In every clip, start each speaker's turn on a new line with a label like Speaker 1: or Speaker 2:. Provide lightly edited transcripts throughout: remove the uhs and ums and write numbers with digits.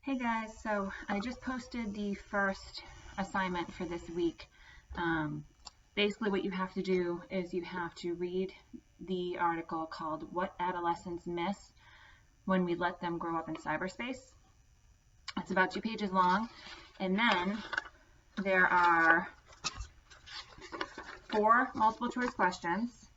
Speaker 1: Hey guys, so I just posted the first assignment for this week. Basically what you have to do is you have to read the article called What Adolescents Miss When We Let Them Grow Up in Cyberspace. It's about 2 pages long, and then there are 4 multiple choice questions,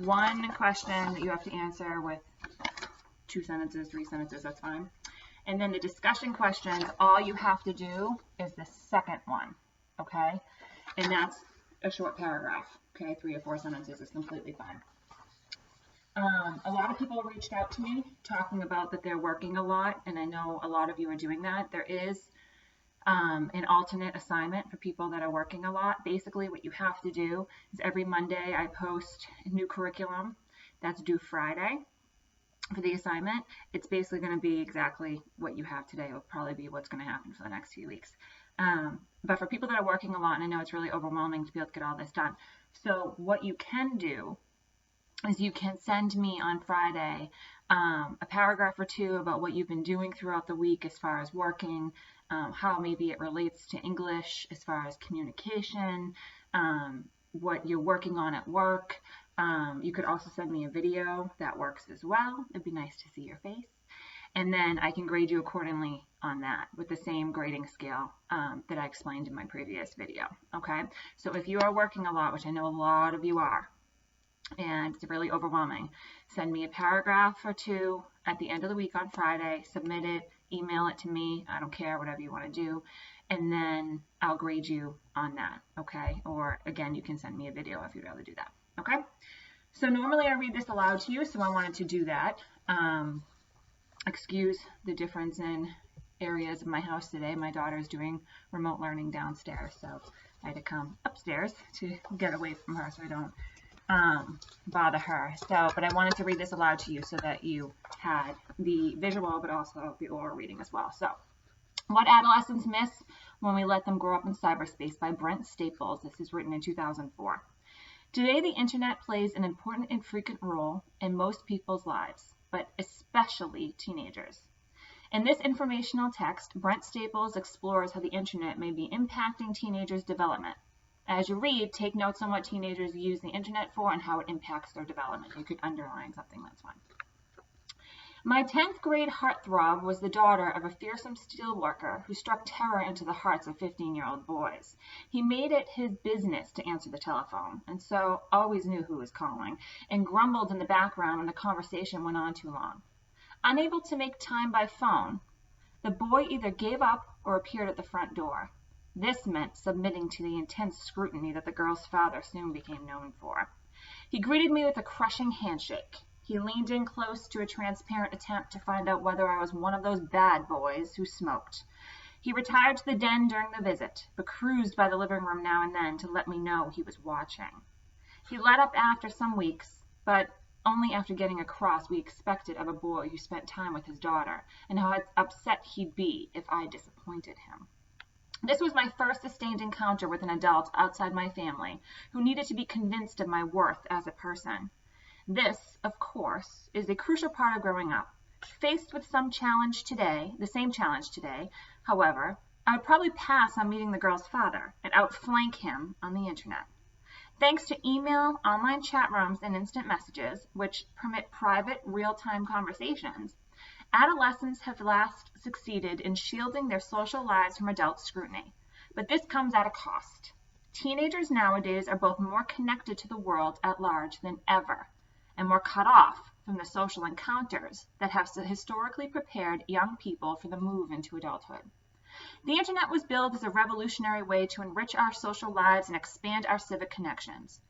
Speaker 1: 1 question that you have to answer with 2 sentences, 3 sentences, that's fine. And then the discussion questions, all you have to do is the second one, okay? And that's a short paragraph, okay? 3 or 4 sentences is completely fine. A lot of people reached out to me talking about that they're working a lot, and I know a lot of you are doing that. There is an alternate assignment for people that are working a lot. Basically, what you have to do is every Monday I post a new curriculum that's due Friday. For the assignment, it's basically going to be exactly what you have today. It'll probably be what's going to happen for the next few weeks. But for people that are working a lot, and I know it's really overwhelming to be able to get all this done. So what you can do is you can send me on Friday a paragraph or 2 about what you've been doing throughout the week as far as working, how maybe it relates to English as far as communication, what you're working on at work. You could also send me a video. That works as well. It'd be nice to see your face. And then I can grade you accordingly on that with the same grading scale that I explained in my previous video. Okay? So if you are working a lot, which I know a lot of you are, and it's really overwhelming, send me a paragraph or 2 at the end of the week on Friday, submit it, email it to me. I don't care, whatever you want to do. And then I'll grade you on that. Okay? Or again, you can send me a video if you'd rather do that. Okay, so normally I read this aloud to you, so I wanted to do that. Excuse the difference in areas of my house today. My daughter's doing remote learning downstairs, so I had to come upstairs to get away from her so I don't bother her. But I wanted to read this aloud to you so that you had the visual, but also the oral reading as well. So, What Adolescents Miss When We Let Them Grow Up in Cyberspace by Brent Staples. This is written in 2004. Today, the internet plays an important and frequent role in most people's lives, but especially teenagers. In this informational text, Brent Staples explores how the internet may be impacting teenagers' development. As you read, take notes on what teenagers use the internet for and how it impacts their development. You could underline something, that's fine. My 10th grade heartthrob was the daughter of a fearsome steelworker who struck terror into the hearts of 15-year-old boys. He made it his business to answer the telephone, and so always knew who was calling, and grumbled in the background when the conversation went on too long. Unable to make time by phone, the boy either gave up or appeared at the front door. This meant submitting to the intense scrutiny that the girl's father soon became known for. He greeted me with a crushing handshake. He leaned in close to a transparent attempt to find out whether I was one of those bad boys who smoked. He retired to the den during the visit, but cruised by the living room now and then to let me know he was watching. He let up after some weeks, but only after getting across we expected of a boy who spent time with his daughter, and how upset he'd be if I disappointed him. This was my first sustained encounter with an adult outside my family, who needed to be convinced of my worth as a person. This, of course, is a crucial part of growing up. Faced with the same challenge today, however, I would probably pass on meeting the girl's father and outflank him on the internet. Thanks to email, online chat rooms, and instant messages, which permit private, real-time conversations, adolescents have last succeeded in shielding their social lives from adult scrutiny. But this comes at a cost. Teenagers nowadays are both more connected to the world at large than ever, and more cut off from the social encounters that have historically prepared young people for the move into adulthood. The internet was built as a revolutionary way to enrich our social lives and expand our civic connections.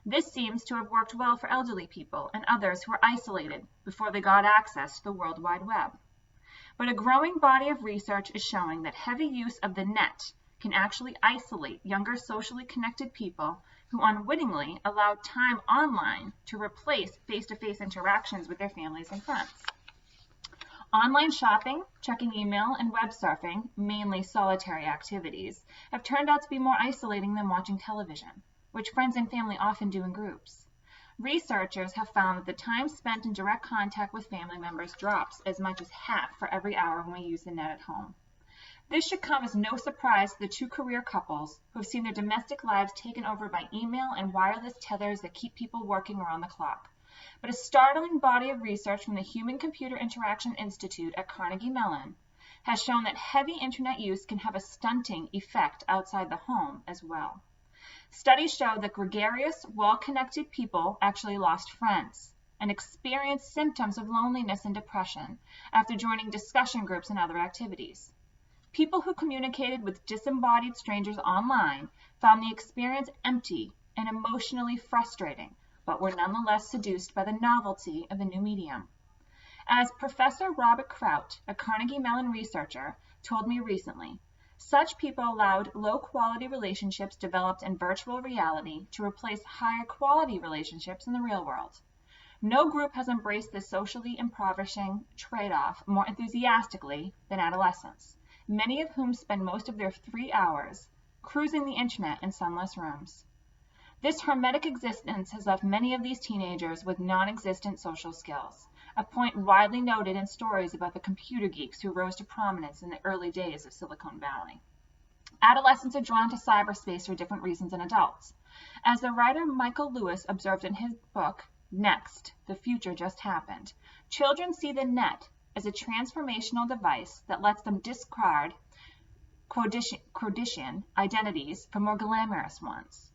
Speaker 1: This seems to have worked well for elderly people and others who were isolated before they got access to the World Wide Web. But a growing body of research is showing that heavy use of the net can actually isolate younger socially connected people who unwittingly allowed time online to replace face-to-face interactions with their families and friends. Online shopping, checking email, and web surfing, mainly solitary activities, have turned out to be more isolating than watching television, which friends and family often do in groups. Researchers have found that the time spent in direct contact with family members drops as much as half for every hour when we use the net at home. This should come as no surprise to the two career couples who have seen their domestic lives taken over by email and wireless tethers that keep people working around the clock. But a startling body of research from the Human-Computer Interaction Institute at Carnegie Mellon has shown that heavy internet use can have a stunting effect outside the home as well. Studies show that gregarious, well-connected people actually lost friends and experienced symptoms of loneliness and depression after joining discussion groups and other activities. People who communicated with disembodied strangers online found the experience empty and emotionally frustrating, but were nonetheless seduced by the novelty of the new medium. As Professor Robert Kraut, a Carnegie Mellon researcher, told me recently, such people allowed low-quality relationships developed in virtual reality to replace higher-quality relationships in the real world. No group has embraced this socially impoverishing trade-off more enthusiastically than adolescents, many of whom spend most of their 3 hours cruising the internet in sunless rooms. This hermetic existence has left many of these teenagers with non-existent social skills, a point widely noted in stories about the computer geeks who rose to prominence in the early days of Silicon Valley. Adolescents are drawn to cyberspace for different reasons than adults. As the writer Michael Lewis observed in his book, Next, The Future Just Happened, children see the net as a transformational device that lets them discard Kardashian identities for more glamorous ones.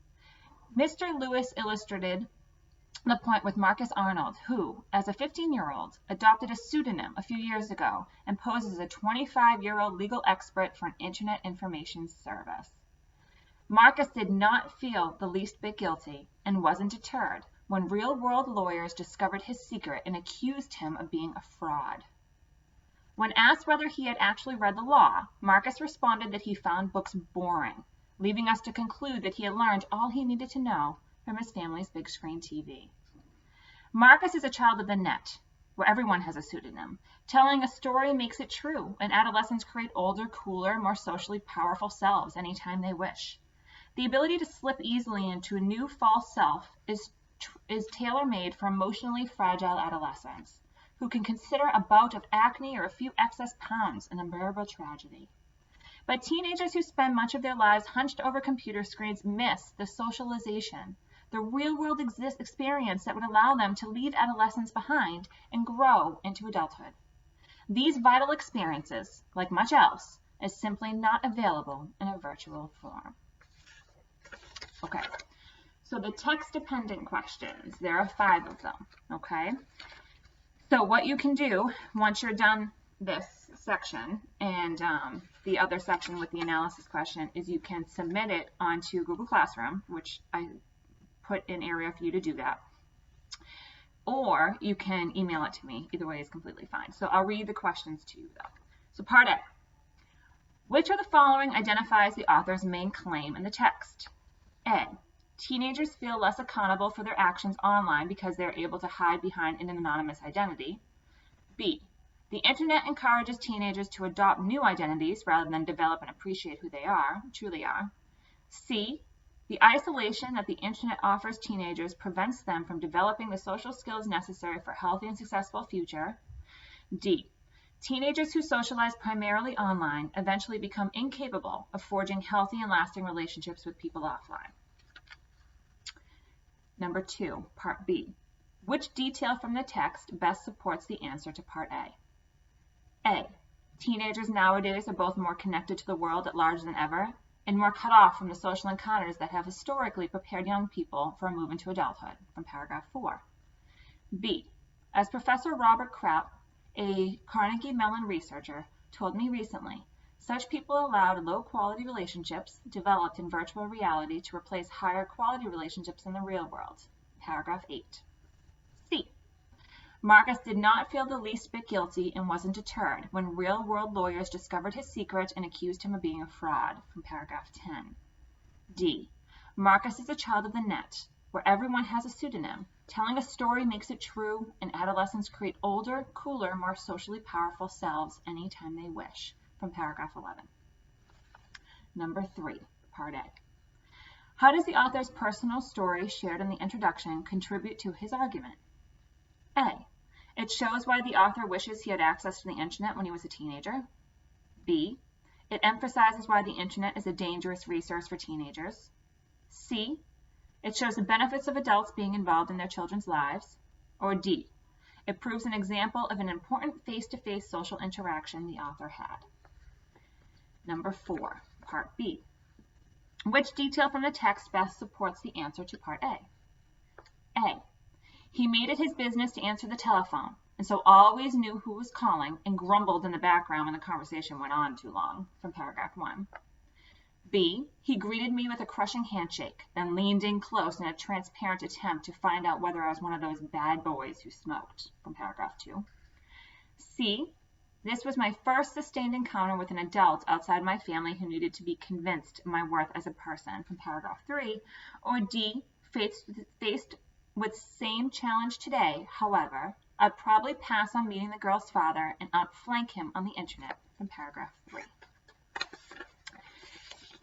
Speaker 1: Mr. Lewis illustrated the point with Marcus Arnold, who, as a 15-year-old, adopted a pseudonym a few years ago and posed as a 25-year-old legal expert for an internet information service. Marcus did not feel the least bit guilty and wasn't deterred when real-world lawyers discovered his secret and accused him of being a fraud. When asked whether he had actually read the law, Marcus responded that he found books boring, leaving us to conclude that he had learned all he needed to know from his family's big screen TV. Marcus is a child of the net, where everyone has a pseudonym. Telling a story makes it true, and adolescents create older, cooler, more socially powerful selves anytime they wish. The ability to slip easily into a new false self is tailor-made for emotionally fragile adolescents, who can consider a bout of acne or a few excess pounds an unbearable tragedy. But teenagers who spend much of their lives hunched over computer screens miss the socialization, the real-world experience that would allow them to leave adolescence behind and grow into adulthood. These vital experiences, like much else, is simply not available in a virtual form. Okay, so the text-dependent questions, there are 5 of them, okay? So what you can do once you're done this section and the other section with the analysis question is you can submit it onto Google Classroom, which I put an area for you to do that, or you can email it to me. Either way is completely fine. So I'll read the questions to you though. So part A, which of the following identifies the author's main claim in the text? A, teenagers feel less accountable for their actions online because they're able to hide behind an anonymous identity. B, the internet encourages teenagers to adopt new identities rather than develop and appreciate who they truly are. C, the isolation that the internet offers teenagers prevents them from developing the social skills necessary for a healthy and successful future. D, teenagers who socialize primarily online eventually become incapable of forging healthy and lasting relationships with people offline. Number 2, Part B. Which detail from the text best supports the answer to Part A? A, teenagers nowadays are both more connected to the world at large than ever and more cut off from the social encounters that have historically prepared young people for a move into adulthood, from paragraph 4. B, as Professor Robert Kraut, a Carnegie Mellon researcher, told me recently, such people allowed low-quality relationships developed in virtual reality to replace higher-quality relationships in the real world, paragraph 8. C, Marcus did not feel the least bit guilty and wasn't deterred when real-world lawyers discovered his secret and accused him of being a fraud, from paragraph 10. D, Marcus is a child of the net, where everyone has a pseudonym. Telling a story makes it true, and adolescents create older, cooler, more socially powerful selves anytime they wish, from paragraph 11. Number 3, Part A. How does the author's personal story shared in the introduction contribute to his argument? A. It shows why the author wishes he had access to the internet when he was a teenager. B. It emphasizes why the internet is a dangerous resource for teenagers. C. It shows the benefits of adults being involved in their children's lives. Or D. It proves an example of an important face-to-face social interaction the author had. Number 4, Part B. Which detail from the text best supports the answer to Part A? A. He made it his business to answer the telephone, and so always knew who was calling and grumbled in the background when the conversation went on too long, from paragraph 1. B. He greeted me with a crushing handshake, then leaned in close in a transparent attempt to find out whether I was one of those bad boys who smoked, from paragraph 2. C. This was my first sustained encounter with an adult outside my family who needed to be convinced of my worth as a person, from paragraph 3. Or D. Faced with same challenge today, however, I'd probably pass on meeting the girl's father and outflank him on the internet, from paragraph 3.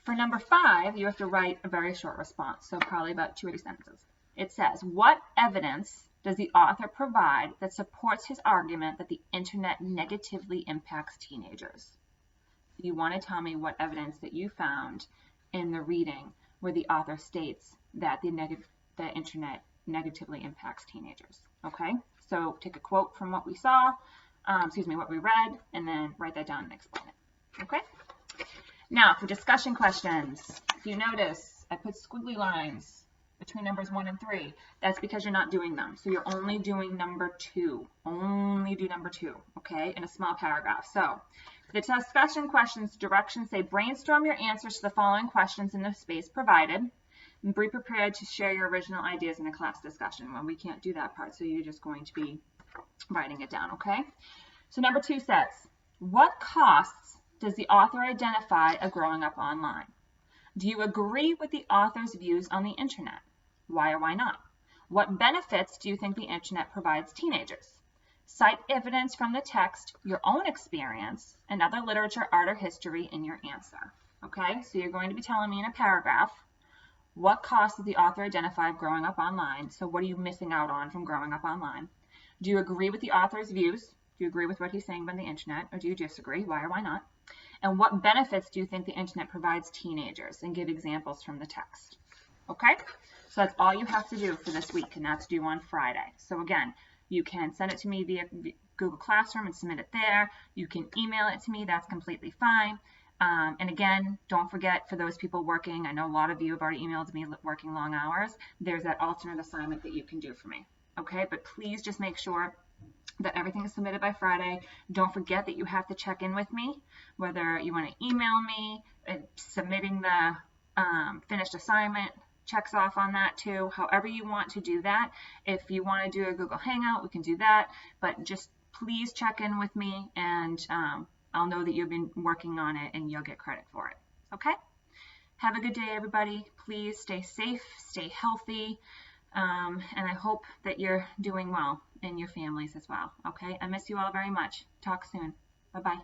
Speaker 1: For number 5, you have to write a very short response, so probably about 2 or 3 sentences. It says, what evidence does the author provide that supports his argument that the internet negatively impacts teenagers? You want to tell me what evidence that you found in the reading where the author states that the internet negatively impacts teenagers. Okay, so take a quote from what we saw, what we read, and then write that down and explain it. Okay. Now, for discussion questions, if you notice, I put squiggly lines between numbers 1 and 3. That's because you're not doing them. So you're only doing number 2. Only do number 2, okay, in a small paragraph. So for the discussion questions, directions say brainstorm your answers to the following questions in the space provided. And be prepared to share your original ideas in a class discussion. Well, we can't do that part, so you're just going to be writing it down, okay? So number 2 says, what costs does the author identify of growing up online? Do you agree with the author's views on the internet? Why or why not? What benefits do you think the internet provides teenagers? Cite evidence from the text, your own experience, and other literature, art, or history in your answer. Okay, so you're going to be telling me in a paragraph, what costs does the author identify of growing up online? So what are you missing out on from growing up online? Do you agree with the author's views? Do you agree with what he's saying about the internet, or do you disagree? Why or why not? And what benefits do you think the internet provides teenagers? And give examples from the text. Okay? So that's all you have to do for this week, and that's due on Friday. So again, you can send it to me via Google Classroom and submit it there. You can email it to me. That's completely fine. And again, don't forget, for those people working, I know a lot of you have already emailed me working long hours, there's that alternate assignment that you can do for me. Okay? But please just make sure that everything is submitted by Friday. Don't forget that you have to check in with me, whether you want to email me, submitting the finished assignment checks off on that too, however you want to do that. If you want to do a Google Hangout, we can do that, but just please check in with me, and I'll know that you've been working on it and you'll get credit for it. Okay? Have a good day, everybody. Please stay safe, stay healthy, and I hope that you're doing well and your families as well. Okay? I miss you all very much. Talk soon. Bye-bye.